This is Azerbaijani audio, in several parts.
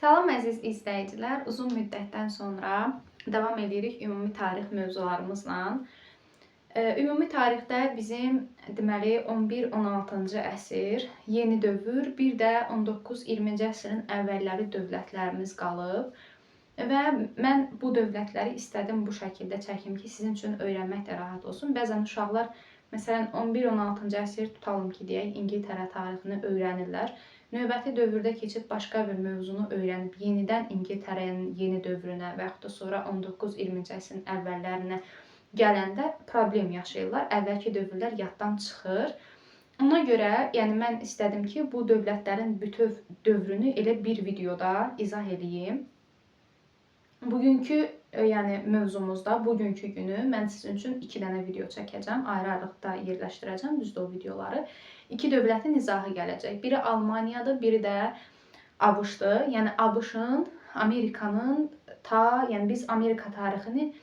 Salam əziz izləyicilər, uzun müddətdən sonra davam edirik ümumi tarix mövzularımızla. Ümumi tarixdə bizim deməli 11-16-cı əsr, yeni dövr, bir də 19-20-ci əsrin əvvəlləri dövlətlərimiz qalıb. Və mən bu dövlətləri istədim bu şəkildə çəkim ki, sizin üçün öyrənmək də rahat olsun. Bəzən uşaqlar, məsələn, 11-16-cı əsr tutalım ki, deyək, İngiltərə tarixini öyrənirlər. Növbəti dövrdə keçib başqa bir mövzunu öyrənib yenidən İngiltərənin yeni dövrünə və yaxud da sonra 19-20-ci əsrin əvvəllərinə gələndə problem yaşayırlar. Əvvəlki dövrlər yaddan çıxır. Ona görə, yəni mən istədim ki, bu dövlətlərin bütöv dövrünü elə bir videoda izah edeyim. Bugünkü mövzumuzda, bugünkü günü mən sizin üçün 2 dənə video çəkəcəm. Ayrı-ayrılıqda yerləşdirəcəm, düzdür o videoları. 2 dövlətin izahı gələcək. Biri Almaniyadır, biri də ABŞ-dır. Yəni ABŞ-ın, Amerikanın biz Amerika tarixini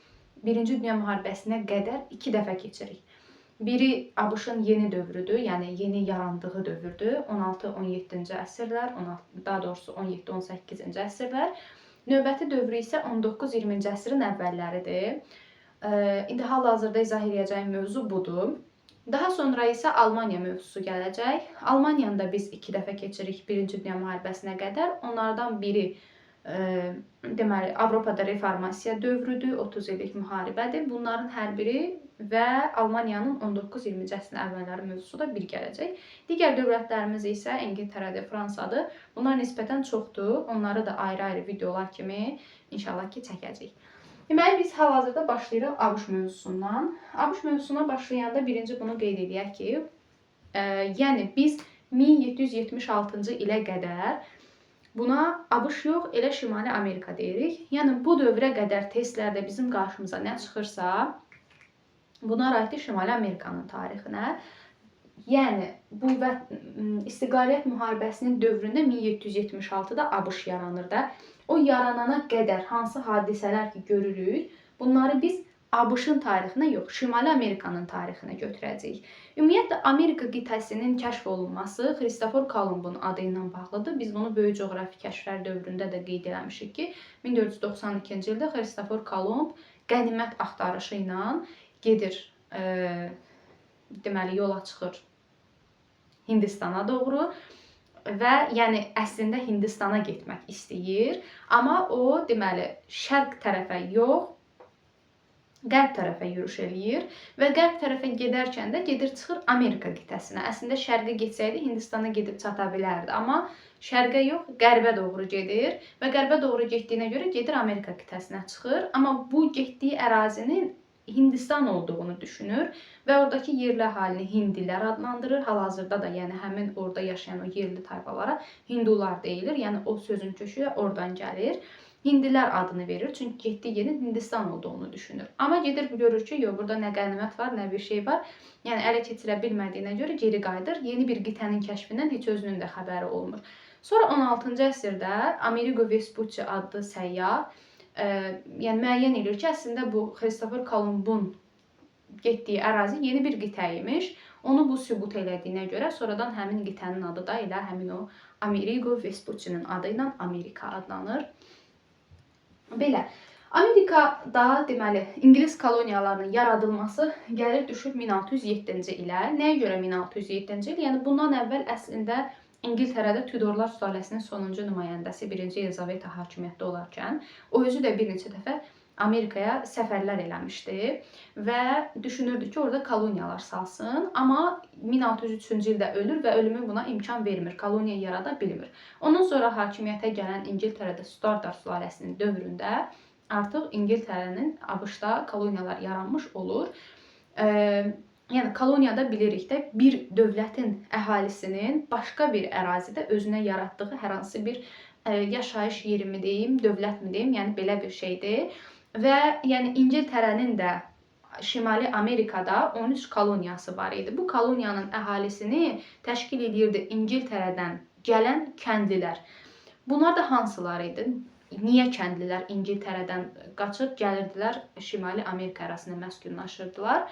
1-ci Dünya müharibəsinə qədər 2 dəfə keçirik. Biri ABŞ-ın yeni dövrüdür, yəni yeni yarandığı dövrdür. 16-17-ci əsrlər, daha doğrusu 17-18-ci əsrlər. Növbəti dövrü isə 19-20-ci əsrin əvvəlləridir. İndi hal-hazırda izah edəcəyim mövzu budur. Daha sonra isə Almaniya mövzusu gələcək. Almaniyanı da biz 2 dəfə keçirik 1-ci Dünya müharibəsinə qədər. Onlardan biri deməli Avropada reformasiya dövrüdür, 30 illik müharibədir. Bunların hər biri və Almaniyanın 19-20-ci əsrin əvvəlləri mövzusu da bir gələcək. Digər dövlətlərimiz isə İngiltərədir, Fransadır. Bunlar nisbətən çoxdur. Onları da ayrı-ayrı videolar kimi inşallah ki çəkəcəyik. Deməli biz hal-hazırda başlayırıq ABŞ mövzusundan. ABŞ mövzusuna başlayanda birinci bunu qeyd edək ki, yəni biz 1776-cı ilə qədər buna ABŞ yox, elə Şimali Amerika deyirik. Yəni bu dövrə qədər testlərdə bizim qarşımıza nə çıxırsa, buna aiddir Şimali Amerikanın tarixinə. Yəni bu istiqlaliyyət müharibəsinin dövründə 1776-da ABŞ yaranır da. O yaranana qədər hansı hadisələr ki görürük, bunları biz ABŞ-ın tarixinə yox, Şimali Amerikanın tarixinə götürəcəyik. Ümumiyyətlə, Amerika qitəsinin kəşf olunması Kristofor Kolumbun adı ilə bağlıdır. Biz bunu böyük coğrafi kəşflər dövründə də qeyd eləmişik ki, 1492-ci ildə Kristofor Kolumb qənimət axtarışı ilə gedir, deməli yola çıxır Hindistana doğru və yəni əslində Hindistana getmək istəyir. Amma o deməli şərq tərəfə yox, qərb tərəfə yürüş eləyir və qərb tərəfə gedərkən də gedir çıxır Amerika qitəsinə. Əslində şərqə getsəydi Hindistana gedib çata bilərdi, amma şərqə yox, qərbə doğru gedir və qərbə doğru getdiyinə görə gedir Amerika qitəsinə çıxır. Amma bu getdiyi ərazinin Hindistan olduğunu düşünür və oradakı yerli əhalini hindilər adlandırır. Hal-hazırda da yəni həmin orada yaşayan o yerli tayfalara hindular deyilir. Yəni o sözün kökü oradan gəlir. Hindilər adını verir, çünki getdiyi yerin Hindistan olduğunu düşünür. Amma gedir görür ki, yox, burada nə qənimət var, nə bir şey var. Yəni ələ keçirə bilmədiyinə görə geri qayıdır. Yeni bir qitənin kəşfindən heç özünün də xəbəri olmur. Sonra 16-cı əsrdə Amerigo Vespucci adlı səyyah yəni müəyyən edir ki, əslində bu Kristofor Kolumbun getdiyi ərazi yeni bir qitə imiş. Onu bu sübut elədiyinə görə sonradan həmin qitənin adı da elə həmin o Amerigo Vespucci'nin adı ilə Amerika adlanır. Belə. Amerikada deməli İngilis koloniyalarının yaradılması gəlir düşür 1607-ci ilə. Nəyə görə 1607-ci il? Yəni bundan əvvəl əslində İngiltərədə Tudorlar sülaləsinin sonuncu nümayəndəsi 1-ci Elizaveta hakimiyyətdə olarkən o özü də bir neçə dəfə Amerikaya səfərlər eləmişdi və düşünürdü ki, orada koloniyalar salsın. Amma 1603-cü ildə ölür və ölümü buna imkan vermir, koloniya yarada bilmir. Ondan sonra hakimiyyətə gələn İngiltərədə Stuart sülaləsinin dövründə artıq İngiltərənin ABŞ-da koloniyalar yaranmış olur. Yəni koloniyada bilirik də bir dövlətin əhalisinin başqa bir ərazidə özünə yaratdığı hər hansı bir yaşayış yeri mi deyim, dövlət mi deyim, yəni belə bir şeydir. Və yəni İngiltərənin də Şimali Amerikada 13 koloniyası var idi. Bu koloniyanın əhalisini təşkil edirdi İngiltərədən gələn kəndlilər. Bunlar da hansılar idi? Niyə kəndlilər İngiltərədən qaçıb gəlirdilər Şimali Amerika ərazisinə məskunlaşırdılar?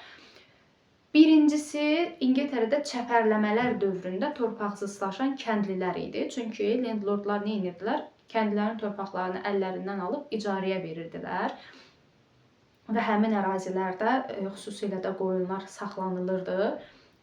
Birincisi, İngiltərədə çəpərləmələr dövründə torpaqsızlaşan kəndlilər idi. Çünki landlordlar nə edirdilər? kəndlilərin torpaqlarını əllərindən alıb icarəyə verirdilər. Və həmin ərazilərdə xüsusilə də qoyunlar saxlanılırdı.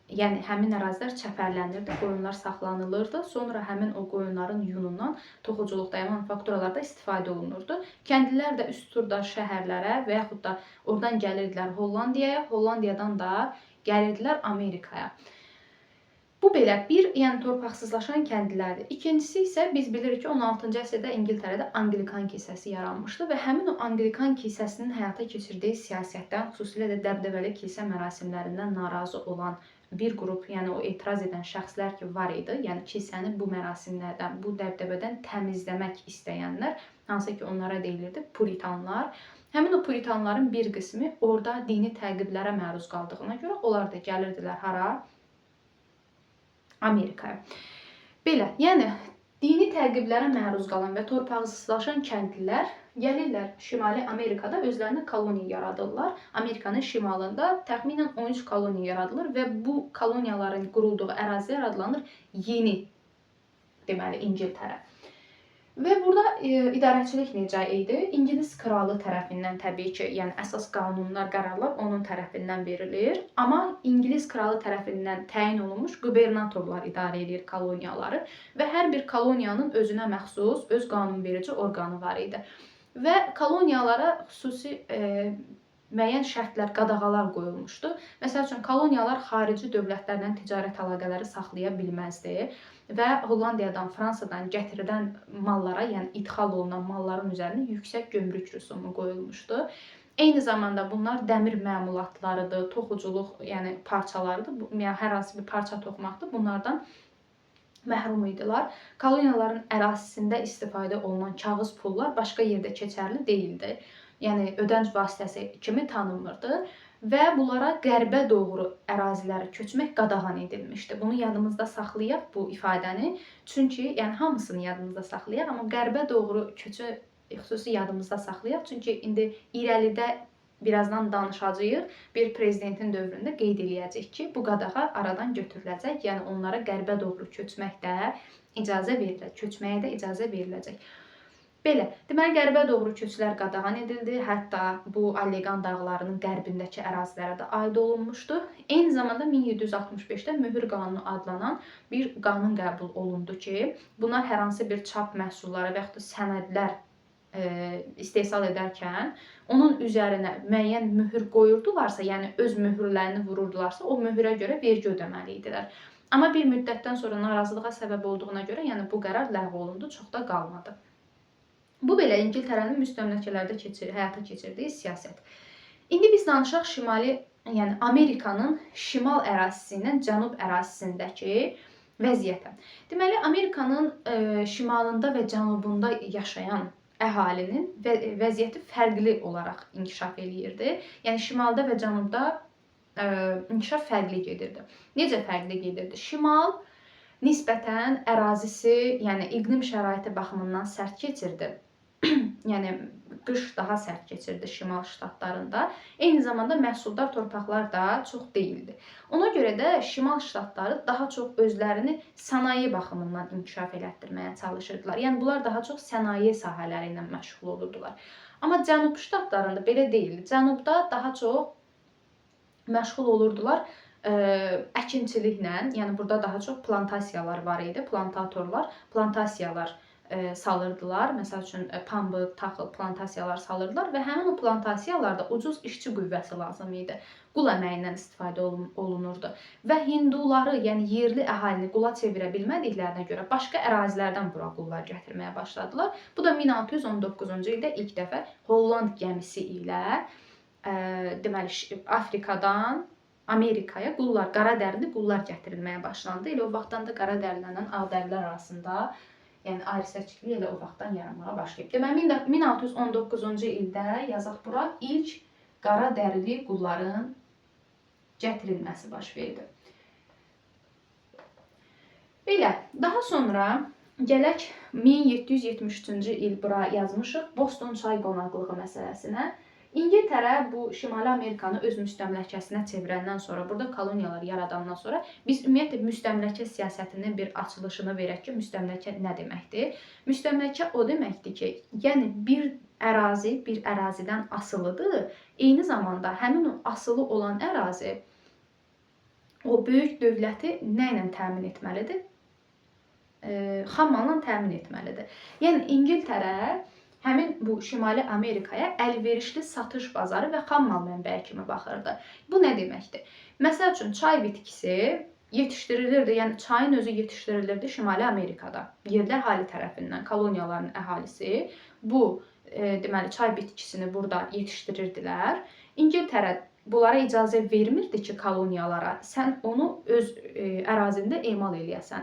Yəni həmin ərazilər çəpərlənirdi, qoyunlar saxlanılırdı. Sonra həmin o qoyunların yunundan toxuculuqda, yəni manufakturalarda istifadə olunurdu. Kəndlilər də üst turda şəhərlərə və yaxud da oradan gəlirdilər Hollandiyaya, Hollandiyadan da gəlirdilər Amerikaya. Bu belə bir, yəni torpaqsızlaşan kəndlilərdir. İkincisi isə biz bilirik ki, 16-cı əsrdə İngiltərədə Anglikan kilsəsi yaranmışdı və həmin o Anglikan kilsəsinin həyata keçirdiyi siyasətdən, xüsusilə də dəbdəbəli kilsə mərasimlərindən narazı olan bir qrup, yəni o etiraz edən şəxslər ki var idi, yəni kilsəni bu mərasimlərdən, bu dəbdəbədən təmizləmək istəyənlər, hansı ki onlara deyilirdi puritanlar. Həmin o puritanların bir qismi orada dini təqiblərə məruz qaldığına görə onlar da gəlirdilər hara? Amerikaya. Belə, yəni dini təqiblərə məruz qalan və torpaqsızlaşan kəndlilər gəlirlər Şimali Amerikada özlərinə koloniya yaradırlar. Amerikanın şimalında təxminən 13 koloniya yaradılır və bu koloniyaların qurulduğu ərazilər adlanır Yeni, deməli İngiltərə. Və burada idarəçilik necə idi? İngilis kralı tərəfindən təbii ki, yəni əsas qanunlar, qərarlar onun tərəfindən verilir. Amma İngilis kralı tərəfindən təyin olunmuş qubernatorlar idarə edir koloniyaları və hər bir koloniyanın özünə məxsus öz qanunverici orqanı var idi. Və koloniyalara xüsusi müəyyən şərtlər, qadağalar qoyulmuşdu. Məsəl üçün, koloniyalar xarici dövlətlərlə ticarət əlaqələri saxlaya bilməzdi və Hollandiyadan, Fransadan gətirilən mallara, yəni idxal olunan malların üzərinə yüksək gömrük rüsumu qoyulmuşdu. Eyni zamanda bunlar dəmir məmulatlarıdır, toxuculuq, yəni parçalarıdır, yəni hər hansı bir parça toxumaqdır. Bunlardan məhrum idilər. Koloniyaların ərazisində istifadə olunan kağız pullar başqa yerdə keçərli deyildi. Yəni ödənc vasitəsi kimi tanınmırdı və bunlara qərbə doğru ərazilərə köçmək qadağan edilmişdi. Bunu yadımızda saxlayaq bu ifadəni. Çünki yəni hamısını yadımızda saxlayaq, amma qərbə doğru köçü xüsusi yadımızda saxlayaq. Çünki indi irəlidə birazdan danışacağıq. Bir prezidentin dövründə qeyd eləyəcək ki, bu qadağa aradan götürüləcək. Yəni onlara qərbə doğru köçməyə də icazə veriləcək. Belə, deməli qərbə doğru köçlər qadağan edildi. Hətta bu Alleqan dağlarının qərbindəki ərazilərə də aid olunmuşdu. Eyni zamanda 1765-də Möhür qanunu adlanan bir qanun qəbul olundu ki, bunlar hər hansı bir çap məhsulları və yaxud da sənədlər istehsal edərkən onun üzərinə müəyyən möhür qoyurdularsa, yəni öz möhürlərini vururdularsa, o möhürə görə vergi ödəməli idilər. Amma bir müddətdən sonra narazılığa səbəb olduğuna görə, yəni bu qərar ləğv olundu, çox da qalmadı. Bu belə İngiltərənin müstəmləkələrdə həyata keçirdiyi siyasət. İndi biz danışaq yəni Amerikanın şimal ərazisindən cənub ərazisindəki vəziyyətə. Deməli, Amerikanın şimalında və cənubunda yaşayan əhalinin vəziyyəti fərqli olaraq inkişaf eləyirdi. Yəni şimalda və cənubda inkişaf fərqli gedirdi. Necə fərqli gedirdi? Şimal nisbətən ərazisi, yəni iqlim şəraiti baxımından sərt keçirdi. Yəni qış daha sərt keçirdi şimal ştatlarında. Eyni zamanda məhsuldar torpaqlar da çox deyildi. Ona görə də şimal ştatları daha çox özlərini sənaye baxımından inkişaf elətdirməyə çalışırdılar. Yəni bunlar daha çox sənaye sahələri ilə məşğul olurdular. Amma cənub ştatlarında belə deyildi. Cənubda daha çox məşğul olurdular əkinçiliklə. Yəni burada daha çox plantasiyalar var idi. Plantasiyalar salırdılar. Məsəl üçün pambıq, taxıl plantasiyalar salırdılar və həmin o plantasiyalarda ucuz işçi qüvvəsi lazım idi. Qul əməyindən istifadə olunurdu. Və hinduları, yəni yerli əhalini qula çevirə bilmədiklərinə görə başqa ərazilərdən bura qullar gətirməyə başladılar. Bu da 1619-cu ildə ilk dəfə Holland gəmisi ilə deməli Afrikadan Amerikaya qullar, qaradərili qullar gətirilməyə başlandı. Elə o vaxtdan da qaradərilərlə ağdərilər arasında yəni ayrı-seçkilik elə o vaxtdan yaranmağa başlayıb. Deməli 1619-cu ildə yazaq bura ilk qara dərili qulların gətirilməsi baş verdi. Belə, daha sonra gələk 1773-cü il bura yazmışıq Boston çay qonaqlığı məsələsinə. İngiltərə bu Şimali Amerikanı öz müstəmləkəsinə çevirəndən sonra, burada koloniyalar yaradandan sonra biz ümumiyyətlə müstəmləkə siyasətinin bir açılışını verək ki, müstəmləkə nə deməkdir? Müstəmləkə o deməkdir ki, yəni bir ərazi bir ərazidən asılıdır. Eyni zamanda həmin o asılı olan ərazi o böyük dövləti nə ilə təmin etməlidir? Xammalla təmin etməlidir. Yəni İngiltərə həmin bu Şimali Amerikaya əlverişli satış bazarı və xammal mənbəyi kimi baxırdı. Bu nə deməkdir? Məsəl üçün çay bitkisi yetişdirilirdi, yəni çayın özü yetişdirilirdi Şimali Amerikada. Yerli əhali tərəfindən koloniyaların əhalisi bu deməli çay bitkisini burada yetişdirirdilər. İngiltərə bunlara icazə vermirdi ki, koloniyalara sən onu öz ərazində emal eləyəsən.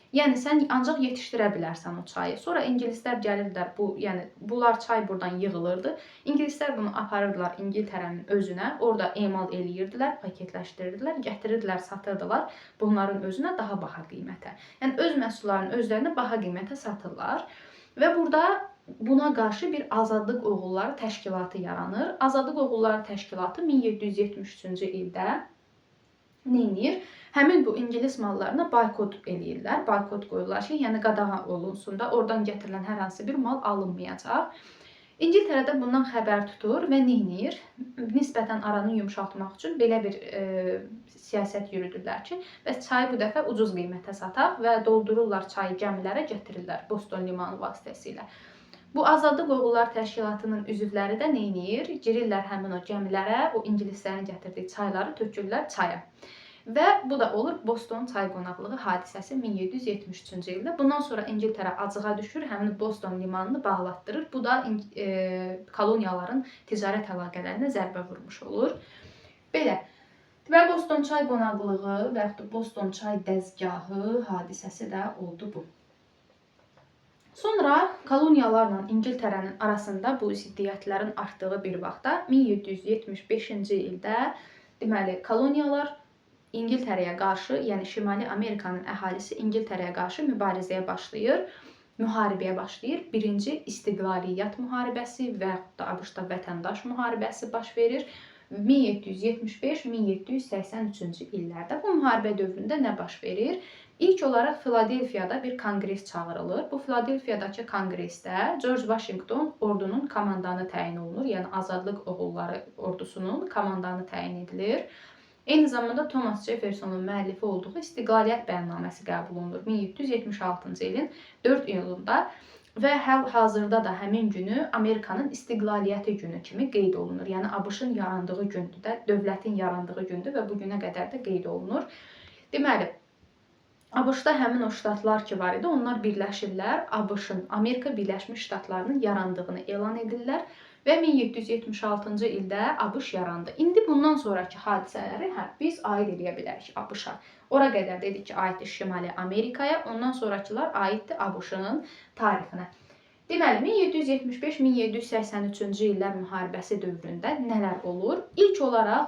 Yəni sən ancaq yetişdirə bilərsən o çayı. Sonra ingilislər gəlirdilər, yəni bunlar çay buradan yığılırdı. İngilislər bunu aparırdılar İngiltərənin özünə, orada emal eləyirdilər, paketləşdirirdilər, gətirirdilər, satırdılar bunların özünə daha baha qiymətə. Yəni öz məhsullarını özlərinə baha qiymətə satırlar və burada buna qarşı bir Azadlıq Oğulları Təşkilatı yaranır. Azadlıq Oğulları Təşkilatı 1773-cü ildə nə edir? Həmin bu İngilis mallarına boykot eləyirlər. Boykot qoyurlar ki, yəni qadağan olunsun da, oradan gətirilən hər hansı bir mal alınmayacaq. İngiltərə də bundan xəbər tutur və nə edir? Nisbətən aranı yumşaltmaq üçün belə bir siyasət yürüdürlər ki, bəs çayı bu dəfə ucuz qiymətə sataq və doldururlar çayı gəmilərə gətirirlər Boston limanı vasitəsilə. Bu Azadlıq Oğulları Təşkilatının üzvləri də nə edir? Girirlər həmin o gəmilərə, o ingilislərin gətirdiyi çayları tökürlər çaya. Və bu da olur Boston çay qonaqlığı hadisəsi 1773-cü ildə. Bundan sonra İngiltərə acığa düşür, həmin Boston limanını bağlatdırır. Bu da koloniyaların ticarət əlaqələrinə zərbə vurmuş olur. Belə. Və Boston çay qonaqlığı və yaxud da Boston çay dəzgahı hadisəsi də oldu bu. Sonra koloniyalarla İngiltərənin arasında bu ziddiyyətlərin artdığı bir vaxtda 1775-ci ildə deməli koloniyalar İngiltərəyə qarşı, yəni Şimali Amerikanın əhalisi İngiltərəyə qarşı müharibəyə başlayır. Birinci İstiqlaliyyət müharibəsi və yaxud da ABŞ-da vətəndaş müharibəsi baş verir. 1775-1783-cü illərdə bu müharibə dövründə nə baş verir? İlk olaraq Filadelfiyada bir konqres çağırılır. Bu Filadelfiyadakı konqresdə George Washington ordunun komandanı təyin olunur, yəni Azadlıq Oğulları ordusunun komandanı təyin edilir. Eyni zamanda Thomas Jeffersonun müəllifi olduğu İstiqlaliyyət bəyannaməsi qəbul olunur 1776-cı ilin 4 iyulunda və hal-hazırda da həmin günü Amerikanın İstiqlaliyyəti günü kimi qeyd olunur. Yəni ABŞ-ın yarandığı gündür də, dövlətin yarandığı gündür və bu günə qədər də qeyd olunur. Deməli, ABŞ-da həmin o ştatlar ki var idi, onlar birləşirlər, ABC-ın, Amerika Birləşmiş Ştatlarının yarandığını elan edirlər. Və 1776-cı ildə ABŞ yarandı. İndi bundan sonraki hadisələri biz aid edə bilərik ABŞ-a. Ora qədər dedik ki, aiddir Şimali Amerikaya, ondan sonrakılar aiddir ABŞ-nın tarixinə. Deməli, 1775-1783-cü illər müharibəsi dövründə nələr olur? İlk olaraq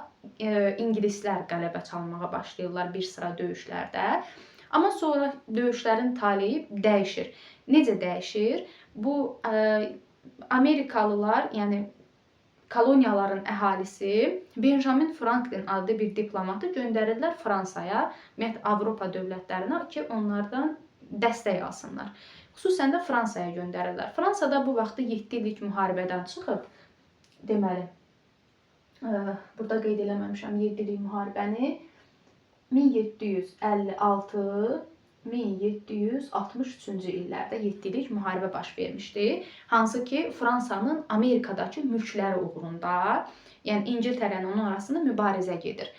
İngilislər qələbə çalmağa başlayırlar bir sıra döyüşlərdə. Amma sonra döyüşlərin taleyi dəyişir. Necə dəyişir? Bu Amerikalılar, yəni koloniyaların əhalisi Benjamin Franklin adlı bir diplomatı göndərirlər Fransaya, ümumiyyətlə Avropa dövlətlərinə ki, onlardan dəstək alsınlar. Xüsusən də Fransaya göndərirlər. Fransada bu vaxtda 7 illik müharibədən çıxıb, deməli, burada qeyd eləməmişəm 7 illik müharibəni, 1756-1763-cü illərdə 7 illik müharibə baş vermişdi. Hansı ki, Fransanın Amerikadakı mülkləri uğrunda, yəni İngiltərənin onun arasında mübarizə gedir.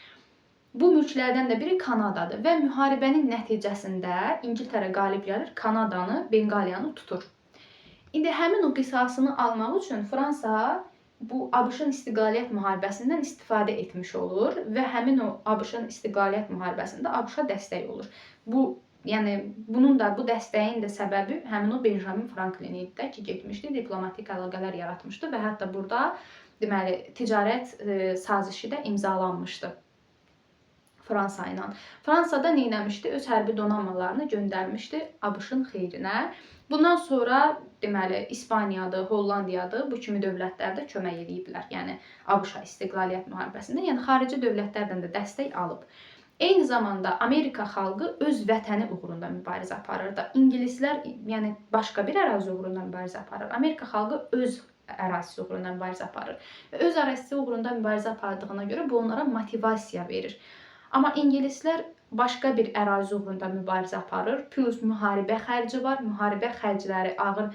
Bu mülklərdən də biri Kanadadır və müharibənin nəticəsində İngiltərə qalib gəlir, Kanadanı, Benqaliyanı tutur. İndi həmin o qisasını almaq üçün Fransa bu ABŞ-ın istiqlaliyyət müharibəsindən istifadə etmiş olur və həmin o ABŞ-ın istiqlaliyyət müharibəsində ABŞ-a dəstək olur. Yəni bunun da, bu dəstəyin də səbəbi həmin o Benjamin Franklin idi də ki, getmişdi, diplomatik əlaqələr yaratmışdı və hətta burada deməli ticarət sazişi də imzalanmışdı. Fransa ilə. Fransada nə etmişdi? Öz hərbi donanmalarını göndərmişdi ABŞ-ın xeyrinə. Bundan sonra deməli İspaniyadır, Hollandiyadır, bu kimi dövlətlər də kömək ediblər. Yəni ABŞ-a istiqlaliyyət müharibəsində, yəni xarici dövlətlərdən də dəstək alıb. Eyni zamanda Amerika xalqı öz vətəni uğrunda mübarizə aparırdı. İngilislər yəni başqa bir ərazi uğrunda mübarizə aparır. Amerika xalqı öz ərazisi uğrunda mübarizə aparır. Və öz ərazisi uğrunda mübarizə apardığına görə bu onlara motivasiya verir. Amma ingilislər başqa bir ərazi uğrunda mübarizə aparır. Plus müharibə xərci var. Müharibə xərcləri ağır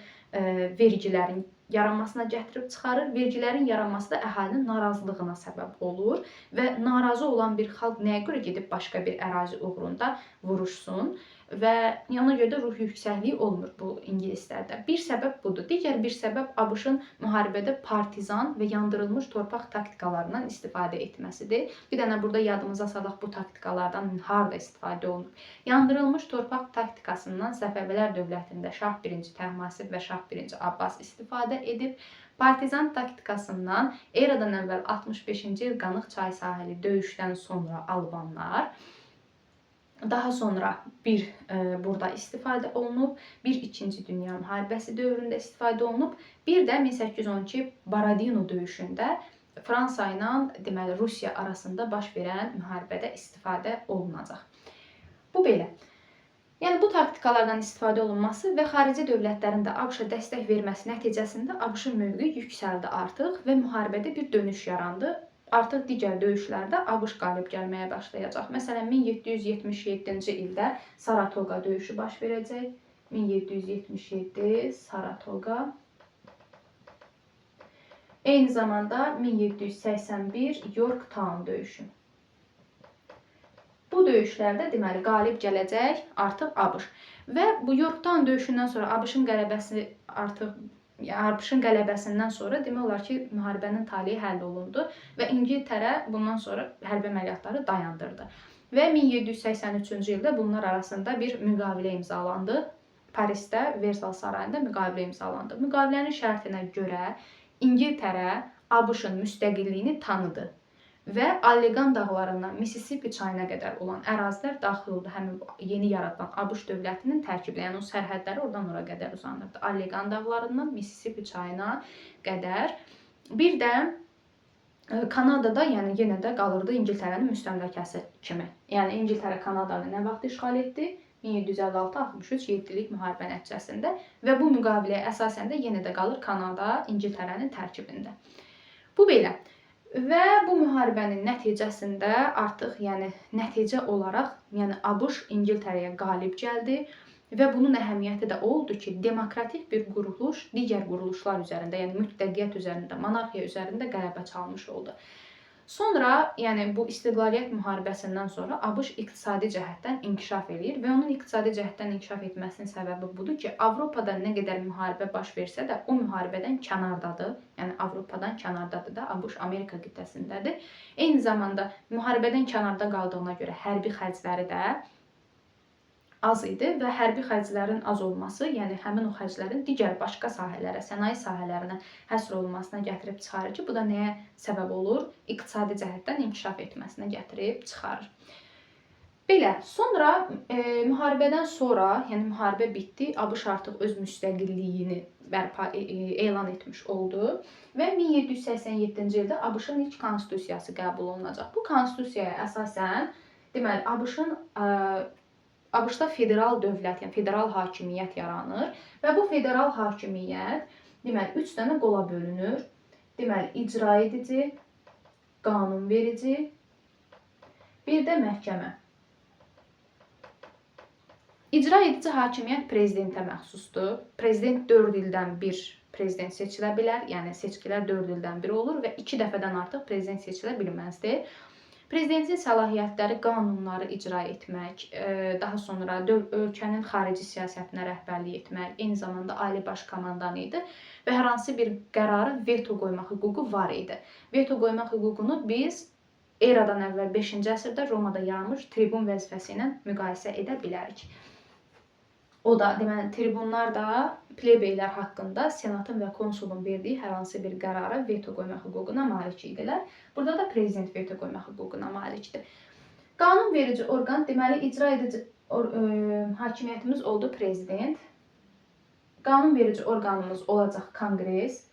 vergilərin yaranmasına gətirib çıxarır. Vergilərin yaranması da əhalinin narazılığına səbəb olur və narazı olan bir xalq nəyə görə gedib başqa bir ərazi uğrunda vuruşsun və ona görə də ruh yüksəkliyi olmur bu ingilislərdə. Bir səbəb budur. Digər bir səbəb ABŞ-ın müharibədə partizan və yandırılmış torpaq taktikalarından istifadə etməsidir. Bir dənə burada yadımıza salaq bu taktikalardan harda istifadə olunur. Yandırılmış torpaq taktikasından Səfəvilər dövlətində Şah 1. Təhmasib və Şah 1. Abbas istifadə edib. Partizan taktikasından eradan əvvəl 65-ci il Qanıq çayı sahili döyüşdən sonra Albanlar, daha sonra burada istifadə olunub, bir 2-ci Dünya müharibəsi dövründə istifadə olunub, bir də 1812 Baradino döyüşündə Fransa ilə deməli Rusiya arasında baş verən müharibədə istifadə olunacaq. Bu belə. Yəni bu taktikalardan istifadə olunması və xarici dövlətlərin də ABŞ-a dəstək verməsi nəticəsində ABŞ-ın mövqeyi yüksəldi artıq və müharibədə bir dönüş yarandı. Artıq digər döyüşlərdə ABŞ qalib gəlməyə başlayacaq. Məsələn, 1777-ci ildə Saratoga döyüşü baş verəcək. 1777 Saratoga. Eyni zamanda 1781 Yorktown döyüşü. Bu döyüşlərdə deməli qalib gələcək artıq ABŞ. Və bu Yorktown döyüşündən sonra ABŞ-ın qələbəsindən sonra demək olar ki, müharibənin taleyi həll olundu və İngiltərə bundan sonra hərbi əməliyyatları dayandırdı. Və 1783-cü ildə bunlar arasında bir müqavilə imzalandı. Parisdə, Versal sarayında müqavilə imzalandı. Müqavilənin şərtinə görə İngiltərə ABŞ-ın müstəqilliyini tanıdı və Allegan dağlarından Mississippi çayına qədər olan ərazilər daxil oldu. Həmin yeni yaradılan ABŞ dövlətinin tərkibinə, yəni o sərhədləri oradan ora qədər uzanırdı. Allegan dağlarından Mississippi çayına qədər. Bir də Kanadada, yəni yenə də qalırdı İngiltərənin müstəmləkəsi kimi. Yəni İngiltərə Kanadanı nə vaxt işğal etdi? 1756-63 7 illik müharibə nəticəsində və bu müqaviləyə əsasən də yenə də qalır Kanada İngiltərənin tərkibində. Bu belə. Və bu müharibənin nəticəsində artıq nəticə olaraq ABŞ İngiltərəyə qalib gəldi və bunun əhəmiyyəti də oldu ki, demokratik bir quruluş digər quruluşlar üzərində, yəni mütləqiyyət üzərində, monarxiya üzərində qələbə çalmış oldu. Sonra, bu istiqlaliyyət müharibəsindən sonra ABŞ iqtisadi cəhətdən inkişaf edir və onun iqtisadi cəhətdən inkişaf etməsinin səbəbi budur ki, Avropada nə qədər müharibə baş versə də o müharibədən kənardadır. Yəni Avropadan kənardadır da, ABŞ Amerika qitəsindədir. Eyni zamanda müharibədən kənarda qaldığına görə hərbi xərcləri də az idi və hərbi xərclərin az olması, yəni həmin o xərclərin digər başqa sahələrə, sənaye sahələrinə həsr olunmasına gətirib çıxarır ki, bu da nəyə səbəb olur? İqtisadi cəhətdən inkişaf etməsinə gətirib çıxarır. Belə, sonra müharibədən sonra, yəni müharibə bitdi, ABŞ artıq öz müstəqilliyini elan etmiş oldu və 1787-ci ildə ABŞ-ın ilk konstitusiyası qəbul olunacaq. Bu konstitusiyaya əsasən, deməli, ABŞ-da federal dövlət, yəni federal hakimiyyət yaranır və bu federal hakimiyyət, deməli, 3 dənə qola bölünür. Deməli, icra edici, qanunverici, bir də məhkəmə. İcra edici hakimiyyət prezidentə məxsusdur. Prezident 4 ildən bir prezident seçilə bilər, yəni seçkilər 4 ildən bir olur və 2 dəfədən artıq prezident seçilə bilməzdir. Prezidentin səlahiyyətləri qanunları icra etmək, daha sonra ölkənin xarici siyasətinə rəhbərlik etmək, eyni zamanda ali baş komandanı idi və hər hansı bir qərarı veto qoymaq hüququ var idi. Veto qoymaq hüququnu biz eradan əvvəl 5-ci əsrdə Romada yaranmış tribun vəzifəsi ilə müqayisə edə bilərik. O da, deməli, tribunlar da plebeylər haqqında senatın və konsulun verdiyi hər hansı bir qərara veto qoymaq hüququna malik idilər. Burada da prezident veto qoymaq hüququna malikdir. Qanunverici orqan deməli icra edici hakimiyyətimiz oldu prezident. Qanunverici orqanımız olacaq Konqres.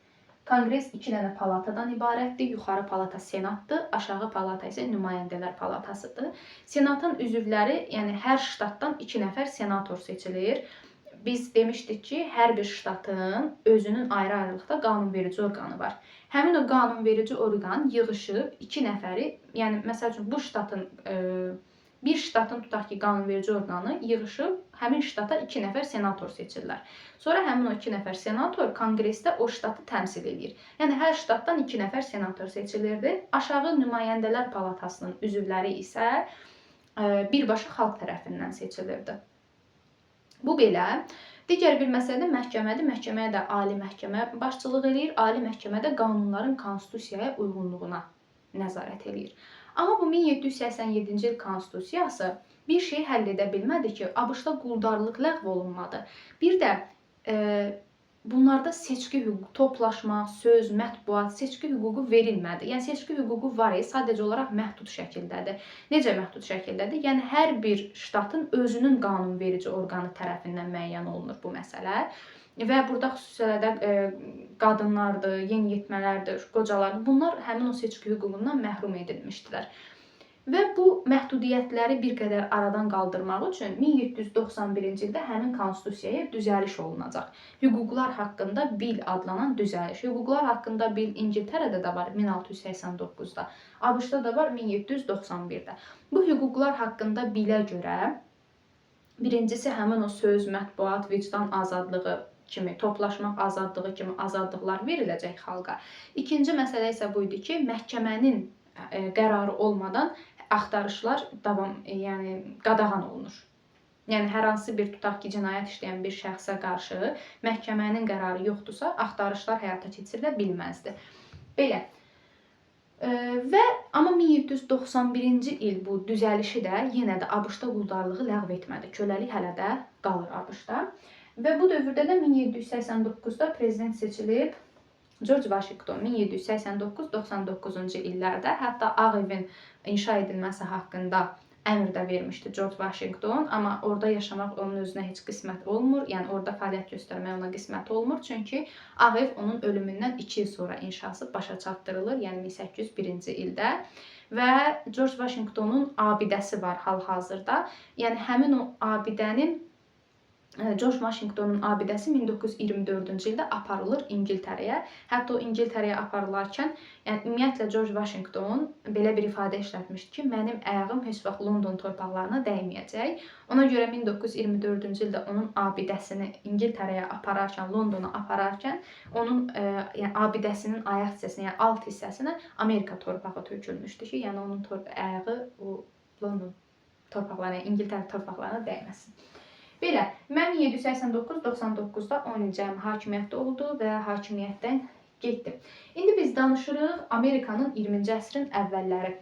Konqres 2 dənə palatadan ibarətdir. Yuxarı palata Senatdır, aşağı palata isə nümayəndələr palatasıdır. Senatın üzvləri, yəni hər ştatdan 2 nəfər senator seçilir. Biz demişdik ki, hər bir ştatın özünün ayrı-ayrılıqda qanunverici orqanı var. Həmin o qanunverici orqan yığışıb 2 nəfəri, yəni məsəl üçün bu ştatın bir ştatın tutaq ki, qanunverici orqanı yığışıb həmin ştata 2 nəfər senator seçirlər. Sonra həmin o 2 nəfər senator konqresdə o ştatı təmsil edir. Yəni hər ştatdan 2 nəfər senator seçilirdi. Aşağı nümayəndələr palatasının üzvləri isə birbaşa xalq tərəfindən seçilirdi. Bu belə. Digər bir məsələ məhkəmədir. Məhkəməyə də Ali Məhkəmə başçılıq edir. Ali Məhkəmə də qanunların konstitusiyaya uyğunluğuna nəzarət edir. Amma bu 1787-ci il konstitusiyası bir şey həll edə bilmədi ki, ABŞ-da quldarlıq ləğv olunmadı. Bir də bunlarda seçki hüququ, toplaşma, söz, mətbuat, seçki hüququ verilmədi. Yəni seçki hüququ var, sadəcə olaraq məhdud şəkildədir. Necə məhdud şəkildədir? Yəni hər bir ştatın özünün qanunverici orqanı tərəfindən müəyyən olunur bu məsələ. Və burada xüsusilə qadınlardır, yeniyetmələrdir, qocalardır. Bunlar həmin o seçki hüququndan məhrum edilmişdilər. Və bu məhdudiyyətləri bir qədər aradan qaldırmaq üçün 1791-ci ildə həmin konstitusiyaya düzəliş olunacaq. Hüquqlar haqqında bil adlanan düzəliş. Hüquqlar haqqında bil İngiltərədə də var 1689-da, ABŞ-da da var 1791-də. Bu hüquqlar haqqında bilə görə birincisi həmin o söz, mətbuat, vicdan azadlığı kimi, toplaşmaq azadlığı kimi azadlıqlar veriləcək xalqa. İkinci məsələ isə bu idi ki, məhkəmənin qərarı olmadan axtarışlar qadağan olunur. Yəni hər hansı bir tutaq ki, cinayət işləyən bir şəxsə qarşı məhkəmənin qərarı yoxdursa, axtarışlar həyata keçirilə bilməzdi. Belə. Və amma 1791-ci il bu düzəlişi də yenə də ABŞ-da quldarlığı ləğv etmədi. Köləlik hələ də qalır ABŞ-da. Və bu dövrdə də 1789-da prezident seçilib George Washington 1789-99-cu illərdə, hətta Ağ Evin inşa edilməsi haqqında əmr də vermişdi George Washington, amma orada yaşamaq onun özünə heç qismət olmur, yəni orada fəaliyyət göstərmək ona qismət olmur, çünki Ağ Ev onun ölümündən 2 il sonra inşası başa çatdırılır, yəni 1801-ci ildə. Və George Washingtonun abidəsi var hal-hazırda, yəni həmin o abidənin George Washingtonun abidəsi 1924-cü ildə aparılır İngiltərəyə. Hətta o İngiltərəyə aparılarkən, yəni ümumiyyətlə George Washington belə bir ifadə işlətmişdi ki, mənim ayağım heç vaxt London torpaqlarına dəyməyəcək. Ona görə 1924-cü ildə onun abidəsini İngiltərəyə apararkən, Londona apararkən, onun abidəsinin ayaq hissəsinə, yəni alt hissəsinə Amerika torpağı tökülmüşdü ki, yəni onun ayağı o London torpaqlarına, İngiltərə torpaqlarına dəyməsin. Belə, mən 1789-99-da 10 il cəmi hakimiyyətdə oldu və hakimiyyətdən getdim. İndi biz danışırıq Amerikanın 20-ci əsrin əvvəlləri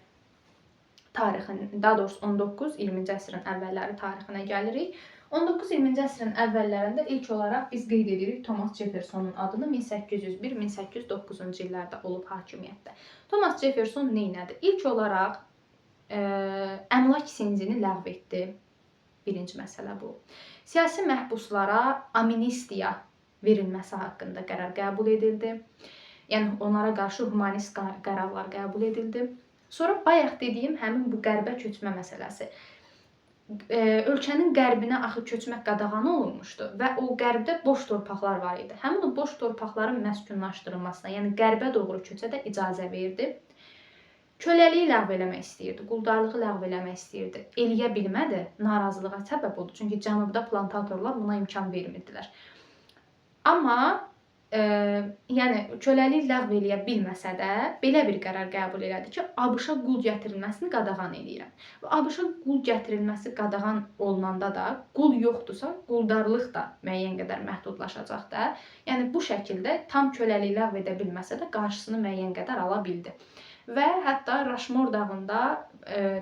tarixini, daha doğrusu 19-20-ci əsrin əvvəlləri tarixinə gəlirik. 19-20-ci əsrin əvvəllərində ilk olaraq biz qeyd edirik Thomas Jeffersonun adını 1801-1809-cu illərdə olub hakimiyyətdə. Thomas Jefferson neynədi? İlk olaraq əmlak senzini ləğv etdi. Birinci məsələ bu. Siyasi məhbuslara amnistiya verilməsi haqqında qərar qəbul edildi. Yəni onlara qarşı humanist qərarlar qəbul edildi. Sonra bayaq dediyim həmin bu qərbə köçmə məsələsi. Ölkənin qərbinə axı köçmək qadağan olunmuşdu və o qərbdə boş torpaqlar var idi. Həmin o boş torpaqların məskunlaşdırılmasına, yəni qərbə doğru köçə də icazə verdi. Köləliyi ləğv eləmək istəyirdi, quldarlığı ləğv eləmək istəyirdi. Eləyə bilmədi, narazılığa səbəb oldu. Çünki cənubda plantatorlar buna imkan vermirdilər. Amma yəni köləliyi ləğv eləyə bilməsə də belə bir qərar qəbul elədi ki, ABŞ-a qul gətirilməsini qadağan edirəm. Və ABŞ-a qul gətirilməsi qadağan olunanda da qul yoxdursa, quldarlıq da müəyyən qədər məhdudlaşacaq da. Yəni bu şəkildə tam köləliyi ləğv edə bilməsə də qarşısını müəyyən qədər ala bildi. Və hətta Raşmor dağında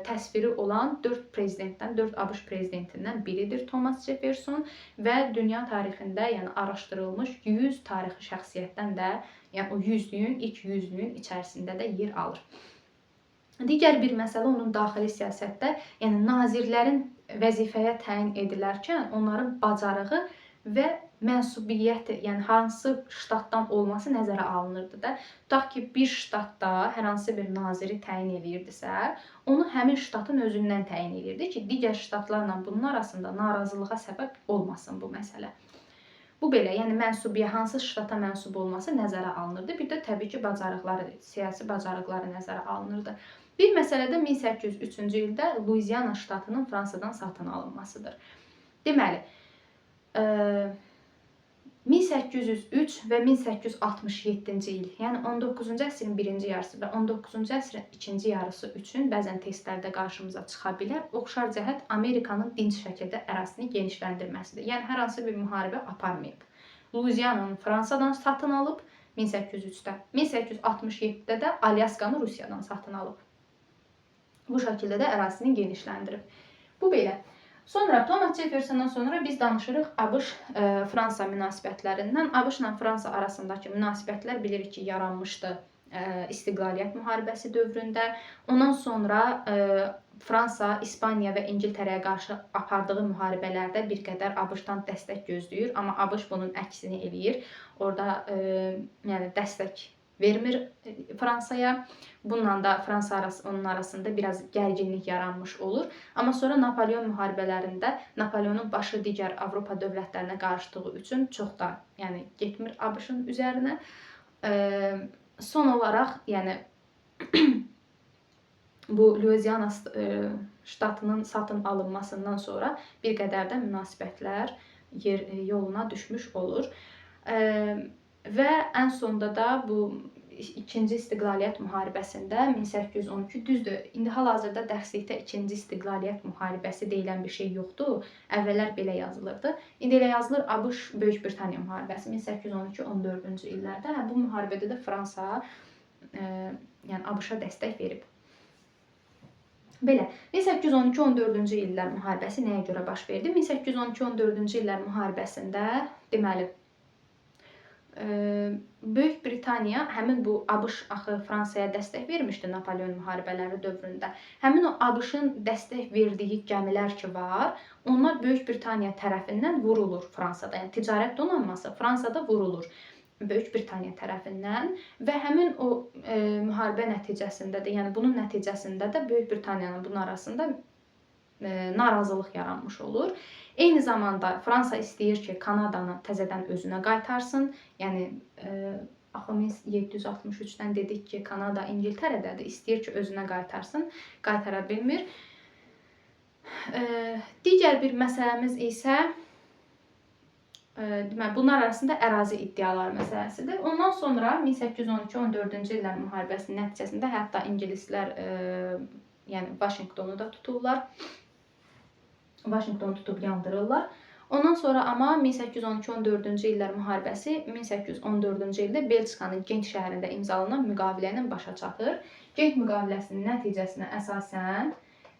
təsviri olan 4 prezidentdən, 4 ABŞ prezidentindən biridir Thomas Jefferson və dünya tarixində, yəni araşdırılmış 100 tarixi şəxsiyyətdən də, yəni o 100-lüyün, ilk 100-lüyün içərisində də yer alır. Digər bir məsələ onun daxili siyasətdə, yəni nazirlərin vəzifəyə təyin edilərkən onların bacarığı və mənsubiyyəti, yəni hansı ştatdan olması nəzərə alınırdı da. Tutaq ki, bir ştatda hər hansı bir naziri təyin edirdisə, onu həmin ştatın özündən təyin edirdi ki, digər ştatlarla bunun arasında narazılığa səbəb olmasın bu məsələ. Bu belə, yəni hansı ştata mənsub olması nəzərə alınırdı. Bir də təbii ki, bacarıqları, siyasi bacarıqları nəzərə alınırdı. Bir məsələ də 1803-cü ildə Luiziana ştatının Fransadan satın alınmasıdır. Deməli, 1803 və 1867-ci il, yəni 19-cu əsrin birinci yarısı və 19-cu əsrin ikinci yarısı üçün bəzən testlərdə qarşımıza çıxa bilər. Oxşar cəhət Amerikanın dinc şəkildə ərazisini genişləndirməsidir. Yəni, hər hansı bir müharibə aparmayıb. Luiziananı Fransadan satın alıb 1803-də, 1867-də də Alyaskanı Rusiyadan satın alıb. Bu şəkildə də ərazisini genişləndirib. Bu belə. Sonra Thomas Jeffersondan sonra biz danışırıq ABŞ-Fransa münasibətlərindən. ABŞ-la Fransa arasındakı münasibətlər bilirik ki, yaranmışdı İstiqlaliyyət müharibəsi dövründə. Ondan sonra Fransa, İspaniya və İngiltərəyə qarşı apardığı müharibələrdə bir qədər ABŞ-dan dəstək gözləyir. Amma ABŞ bunun əksini eləyir. Orada yəni dəstək vermir Fransaya. Bununla da Fransa onun arasında biraz gərginlik yaranmış olur. Amma sonra Napoleon müharibələrində Napoleonun başı digər Avropa dövlətlərinə qarışdığı üçün çox da yəni getmir ABŞ-ın üzərinə. Son olaraq yəni bu Luiziana ştatının satın alınmasından sonra bir qədər də münasibətlər yoluna düşmüş olur. Və ən sonda da bu İkinci İstiqlaliyyət müharibəsində 1812, düzdür, indi hal-hazırda dərslikdə İkinci İstiqlaliyyət müharibəsi deyilən bir şey yoxdur. Əvvəllər belə yazılırdı. İndi elə yazılır ABŞ-Böyük Britaniya müharibəsi 1812-14-cü illərdə. Bu müharibədə də Fransa yəni ABŞ-a dəstək verib. Belə, 1812-14-cü illər müharibəsi nəyə görə baş verdi? 1812-14-cü illər müharibəsində deməli Böyük Britaniya həmin bu ABŞ axı Fransaya dəstək vermişdi Napoleon müharibələri dövründə. Həmin o ABŞ-ın dəstək verdiyi gəmilər ki var, onlar Böyük Britaniya tərəfindən vurulur Fransada. Yəni ticarət donanması Fransada vurulur Böyük Britaniya tərəfindən və həmin o müharibə nəticəsində də, yəni bunun nəticəsində də Böyük Britaniyanın bunun arasında narazılıq yaranmış olur. Eyni zamanda Fransa istəyir ki, Kanadanı təzədən özünə qaytarsın. Yəni, axı 1763-dən dedik ki, Kanada İngiltərədədir. İstəyir ki, özünə qaytarsın. Qaytara bilmir. Digər bir məsələmiz isə bunlar arasında ərazi iddiaları məsələsidir. Ondan sonra 1812-14-cü illər müharibəsinin nəticəsində hətta ingilislər yəni Vaşinqtonu da tuturlar. Vaşinqtonu tutub yandırırlar. Ondan sonra amma 1812-14-cü illər müharibəsi 1814-cü ildə Belçikanın Gent şəhərində imzalanan müqavilə ilə başa çatır. Gent müqaviləsinin nəticəsinə əsasən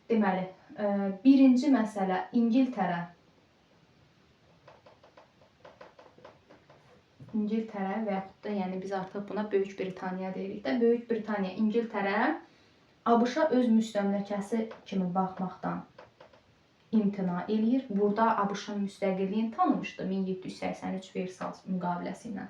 deməli, birinci məsələ İngiltərə və yaxud da yəni biz artıq buna Böyük Britaniya deyirik də. Böyük Britaniya, İngiltərə ABŞ-a öz müstəmləkəsi kimi baxmaqdan imtina eləyir. Burada ABŞ-ın müstəqilliyini tanımışdı 1783 Versal müqaviləsi ilə.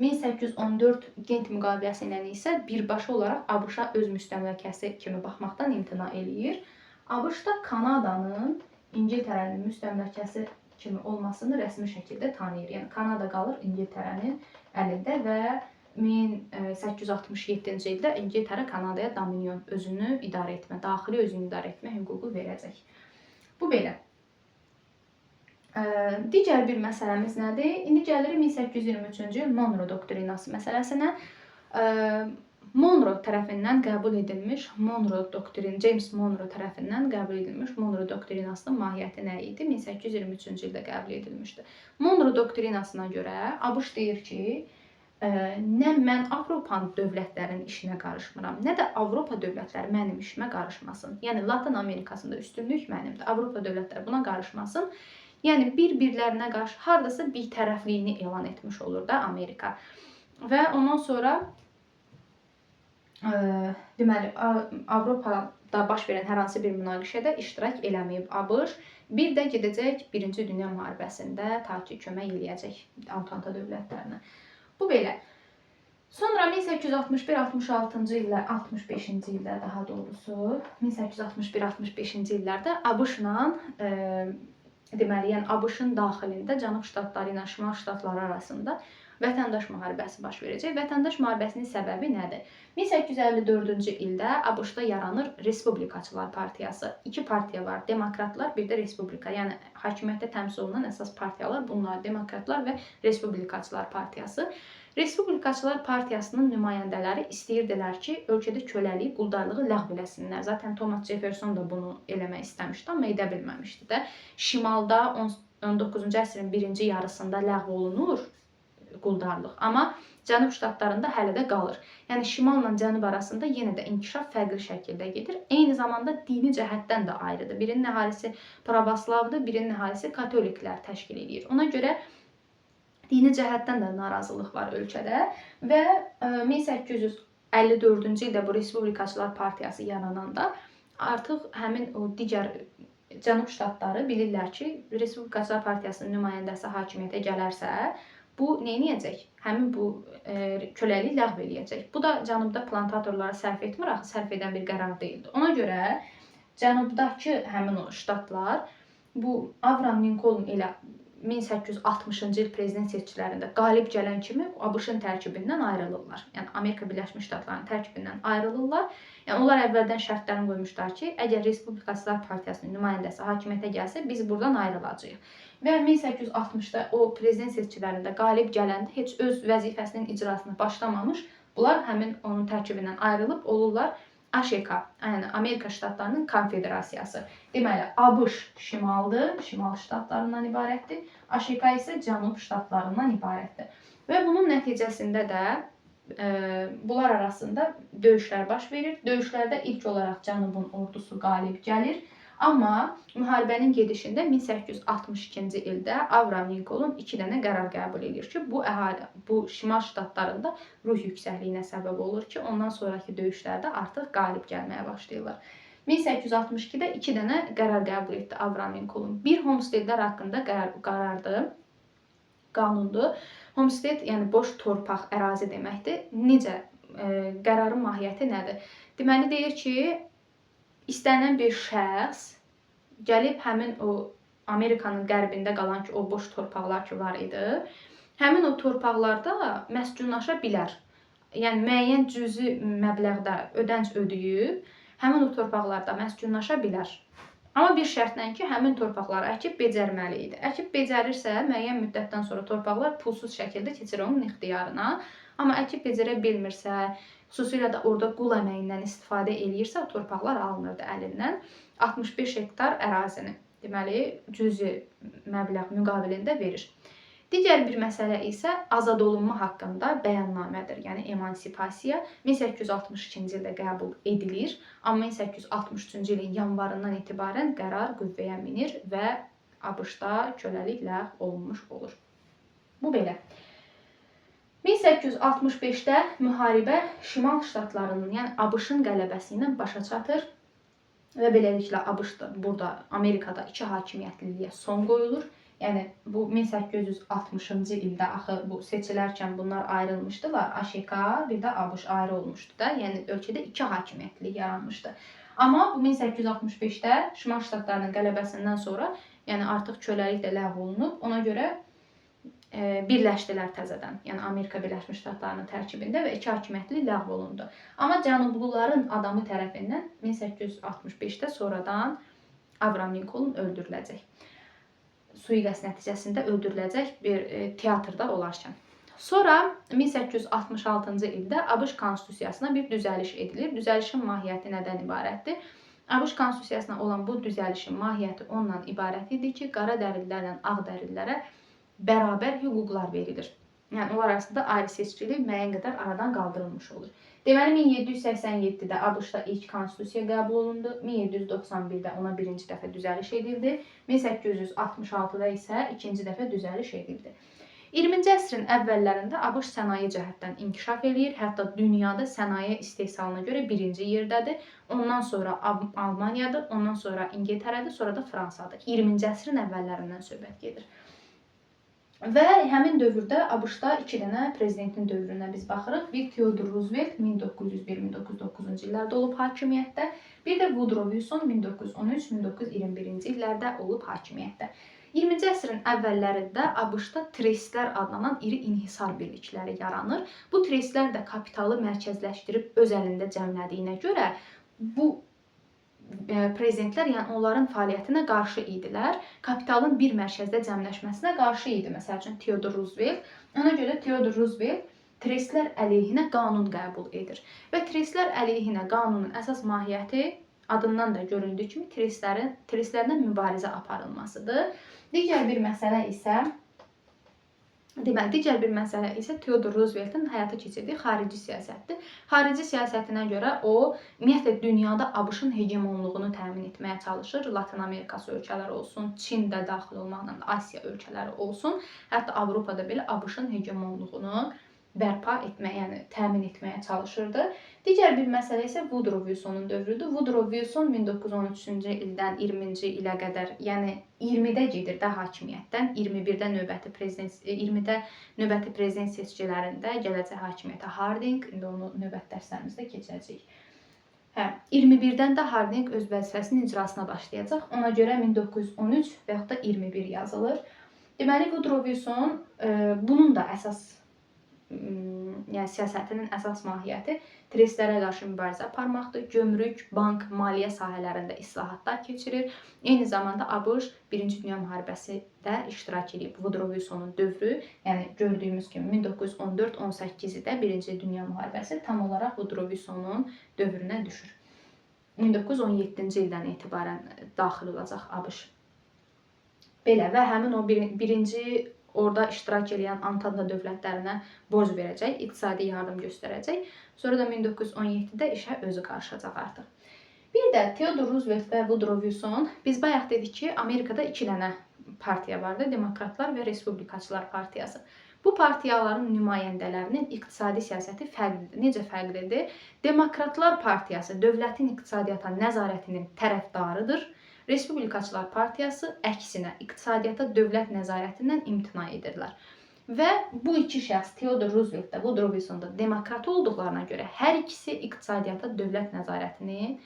1814 Gent müqaviləsi ilə isə birbaşa olaraq ABŞ-a öz müstəmləkəsi kimi baxmaqdan imtina eləyir. ABŞ da Kanadanın İngiltərənin müstəmləkəsi kimi olmasını rəsmi şəkildə tanıyır. Yəni Kanada qalır İngiltərənin əlində və 1867-ci ildə İngiltərə Kanadaya dominion özünü idarə etmə, daxili özünü idarə etmə hüququ verəcək. Bu belə. Digər bir məsələmiz nədir? İndi gəlirik 1823-cü il Monroe doktrinası məsələsinə. Monroe tərəfindən qəbul edilmiş James Monroe tərəfindən qəbul edilmiş Monroe doktrinasının mahiyyəti nə idi? 1823-cü ildə qəbul edilmişdi. Monroe doktrinasına görə ABŞ deyir ki, nə mən Avropa dövlətlərinin işinə qarışmıram, nə də Avropa dövlətləri mənim işimə qarışmasın. Yəni Latın Amerikasında üstünlük mənimdir. Avropa dövlətləri buna qarışmasın. Yəni bir-birlərinə qarşı hardasa bir tərəfliyini elan etmiş olur da Amerika. Və ondan sonra deməli, Avropada baş verən hər hansı bir münaqişədə iştirak eləməyib ABŞ. Bir də gedəcək Birinci Dünya müharibəsində ta ki kömək eləyəcək Antanta dövlətlərinə. Bu belə. Sonra 1861-66-cı illər, 65-ci ildə daha doğrusu, 1861-65-ci illərdə ABŞ-la deməli, yəni ABŞ-ın daxilində Cənub ştatları ilə Şimal ştatları arasında vətəndaş müharibəsi baş verəcək. Vətəndaş müharibəsinin səbəbi nədir? 1854-cü ildə ABŞ-da yaranır Respublikaçılar partiyası. İki partiya var, demokratlar, bir də Respublika. Yəni hakimiyyətdə təmsil olunan əsas partiyalar bunlar, demokratlar və Respublikaçılar partiyası. Respublikaçılar partiyasının nümayəndələri istəyirdilər ki, ölkədə köləliyi, quldarlığı ləğv eləsinlər. Zaten Thomas Jefferson da bunu eləmək istəmişdi, amma edə bilməmişdi də. Şimalda 19-cu əsrin birinci yarısında ləğv olunur quldarlıq, amma Cənub ştatlarında hələ də qalır. Yəni şimalla cənub arasında yenə də inkişaf fərqli şəkildə gedir. Eyni zamanda dini cəhətdən də ayrıdır. Birinin əhalisi pravoslavdır, birinin əhalisi katoliklər təşkil edir. Ona görə dini cəhətdən də narazılıq var ölkədə və 1854-cü ildə bu Respublikaçılar partiyası yarananda artıq həmin o digər Cənub ştatları bilirlər ki, Respublikaçılar partiyasının nümayəndəsi hakimiyyətə gələrsə, bu nə edəcək? Həmin bu köləliyi ləğv eləyəcək. Bu da cənubda plantatorlara sərf etmir, axı sərf edən bir qərar deyildi. Ona görə cənubdakı həmin o ştatlar bu Avram Lincoln ilə 1860-cı il prezident seçkilərində qalib gələn kimi ABŞ-ın tərkibindən ayrılırlar. Yəni Amerika Birləşmiş Ştatlarının tərkibindən ayrılırlar. Yəni onlar əvvəldən şərtlərini qoymuşlar ki, əgər Respublikaçılar partiyasının nümayəndəsi hakimiyyətə gəlsə, biz buradan ayrılacağıq. Və 1860-da o prezident seçkilərində qalib gələndə heç öz vəzifəsinin icrasına başlamamış, bunlar həmin onun tərkibindən ayrılıb olurlar AŞK, yəni Amerika Ştatlarının Konfederasiyası. Deməli, ABŞ şimaldır, şimal ştatlarından ibarətdir. AŞK isə cənub ştatlarından ibarətdir. Və bunun nəticəsində də bunlar arasında döyüşlər baş verir. Döyüşlərdə ilk olaraq cənubun ordusu qalib gəlir. Amma müharibənin gedişində 1862-ci ildə Avram Lincoln 2 dənə qərar qəbul edir ki, bu şimal ştatlarında ruh yüksəkliyinə səbəb olur ki, ondan sonraki döyüşlərdə artıq qalib gəlməyə başlayırlar. 1862-də 2 dənə qərar qəbul etdi Avram Lincoln. Bir homesteadlər haqqında qərardır, qanundur. Homestead, yəni boş torpaq, ərazi deməkdir. Necə? Qərarın mahiyyəti nədir? Deməli, deyir ki, İstənilən bir şəxs gəlib həmin o Amerikanın qərbində qalan ki, o boş torpaqlar ki var idi, həmin o torpaqlarda məskunlaşa bilər. Yəni müəyyən cüzi məbləğdə ödənç ödəyib, həmin o torpaqlarda məskunlaşa bilər. Amma bir şərtlə ki, həmin torpaqları əkib becərməli idi. Əkib becərirsə, müəyyən müddətdən sonra torpaqlar pulsuz şəkildə keçir onun ixtiyarına. Amma əkib becərə bilmirsə, xüsusilə də orada qul əməyindən istifadə eləyirsə, torpaqlar alınırdı əlindən 65 hektar ərazini. Deməli, cüzi məbləğ müqabilində verir. Digər bir məsələ isə azad olunma haqqında bəyannamədir, yəni emansipasiya 1862-ci ildə qəbul edilir, amma 1863-cü ilin yanvarından etibarən qərar qüvvəyə minir və ABŞ-da köləlik ləğv olunmuş olur. Bu belə. 1865-də müharibə Şimal ştatlarının, yəni ABŞ-ın qələbəsi ilə başa çatır və beləliklə ABŞ-da, burada Amerikada iki hakimiyyətliliyə son qoyulur. Yəni bu 1860-cı ildə axı bu seçilərkən bunlar ayrılmışdılar. AŞK, bir də ABŞ ayrı olmuşdu da. Yəni ölkədə iki hakimiyyətlilik yaranmışdı. Amma bu 1865-də Şimal ştatlarının qələbəsindən sonra, yəni artıq köləlik də ləğv olunub. Ona görə birləşdilər təzədən. Yəni Amerika Birləşmiş Ştatlarının tərkibində və iki hakimiyyətli ləğv olundu. Amma cənubluların adamı tərəfindən 1865-də sonradan Avram Lincoln öldürüləcək. Sui-qəsd nəticəsində öldürüləcək bir teatrda olarkən. Sonra 1866-cı ildə ABŞ konstitusiyasına bir düzəliş edilir. Düzəlişin mahiyyəti nədən ibarətdir? ABŞ konstitusiyasına olan bu düzəlişin mahiyyəti ondan ibarət idi ki, qara dərililərlə ağ dərillərə bərabər hüquqlar verilir. Yəni onlar arasında ayrı seçkilik müəyyən qədər aradan qaldırılmış olur. Deməli 1787-də ABŞ-da ilk konstitusiya qəbul olundu. 1791-də ona birinci dəfə düzəliş edildi. 1866-da isə ikinci dəfə düzəliş edildi. 20-ci əsrin əvvəllərində ABŞ sənaye cəhətdən inkişaf eləyir. Hətta dünyada sənaye istehsalına görə birinci yerdədir. Ondan sonra Almaniyadır, ondan sonra İngiltərədir, sonra da Fransadır. 20-ci əsrin əvvəllərindən söhbət gedir. Və həmin dövrdə ABŞ-da 2 dənə prezidentin dövrünə biz baxırıq. Bir Theodore Roosevelt 1901-1909-cu illərdə olub hakimiyyətdə. Bir də Woodrow Wilson 1913-1921-ci illərdə olub hakimiyyətdə. 20-ci əsrin əvvəllərində ABŞ-da trestlər adlanan iri inhisar birlikləri yaranır. Bu trestlər də kapitalı mərkəzləşdirib öz əlində cəmlədiyinə görə bu prezidentlər, yəni onların fəaliyyətinə qarşı idilər. Kapitalın bir mərkəzdə cəmləşməsinə qarşı idi. Məsəl üçün Theodore Roosevelt. Ona görə Theodore Roosevelt trestlər əleyhinə qanun qəbul edir. Və trestlər əleyhinə qanunun əsas mahiyyəti adından da görüldüyü kimi trestlərlə mübarizə aparılmasıdır. Digər bir məsələ isə Theodore Rooseveltin həyata keçirdiyi xarici siyasətdir. Xarici siyasətinə görə o, ümumiyyətlə dünyada ABŞ-ın hegemonluğunu təmin etməyə çalışır. Latin Amerikası ölkələri olsun, Çin də daxil olmaqla Asiya ölkələri olsun. Hətta Avropada belə ABŞ-ın hegemonluğunu bərpa etməyə, yəni təmin etməyə çalışırdı. Digər bir məsələ isə Woodrow Wilsonun dövrüdür. Woodrow Wilson 1913-cü ildən 20-ci ilə qədər, yəni 20-də gedir də hakimiyyətdən, 21-də növbəti prezident seçkilərində gələcək hakimiyyətə Harding, indi onu növbəti dərslərimizdə keçəcəyik. 21-dən də Harding öz vəzifəsinin icrasına başlayacaq. Ona görə 1913 və yaxud da 21 yazılır. Deməli, Woodrow Wilson bunun da əsas yəni siyasətinin əsas mahiyyəti trestlərə qarşı mübarizə aparmaqdır. Gömrük, bank, maliyyə sahələrində islahatlar keçirir. Eyni zamanda ABŞ 1-ci Dünya müharibəsində iştirak edib. Woodrow Wilsonun dövrü, yəni gördüyümüz kimi 1914-18-də 1-ci Dünya müharibəsi tam olaraq Woodrow Wilsonun dövrünə düşür. 1917-ci ildən etibarən daxil olacaq ABŞ. Belə və həmin o birinci orada iştirak edən Antanta dövlətlərinə borc verəcək, iqtisadi yardım göstərəcək. Sonra da 1917-də işə özü qarışacaq artıq. Bir də Theodore Roosevelt və Woodrow Wilson, biz bayaq dedik ki, Amerikada 2 dənə partiya vardı, Demokratlar və Respublikaçılar partiyası. Bu partiyaların nümayəndələrinin iqtisadi siyasəti fərqlidir. Necə fərqlidir? Demokratlar partiyası dövlətin iqtisadiyyata nəzarətinin tərəfdarıdır. Respublikaçılar partiyası əksinə iqtisadiyyata dövlət nəzarətindən imtina edirlər. Və bu iki şəxs Theodore Roosevelt və Woodrow Wilson da demokrat olduqlarına görə hər ikisi iqtisadiyyata dövlət nəzarətini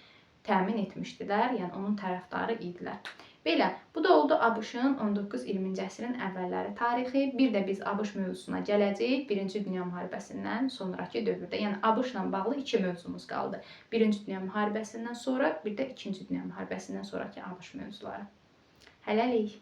təmin etmişdilər, yəni onun tərəfdarı idilər. Belə, bu da oldu ABŞ-ın 19-20-ci əsrin əvvəlləri tarixi. Bir də biz ABŞ mövzusuna gələcəyik 1-ci Dünya müharibəsindən sonraki dövrdə. Yəni ABŞ-la bağlı 2 mövzumuz qaldı. 1-ci Dünya müharibəsindən sonra, bir də 2-ci Dünya müharibəsindən sonraki ABŞ mövzuları. Hələlik.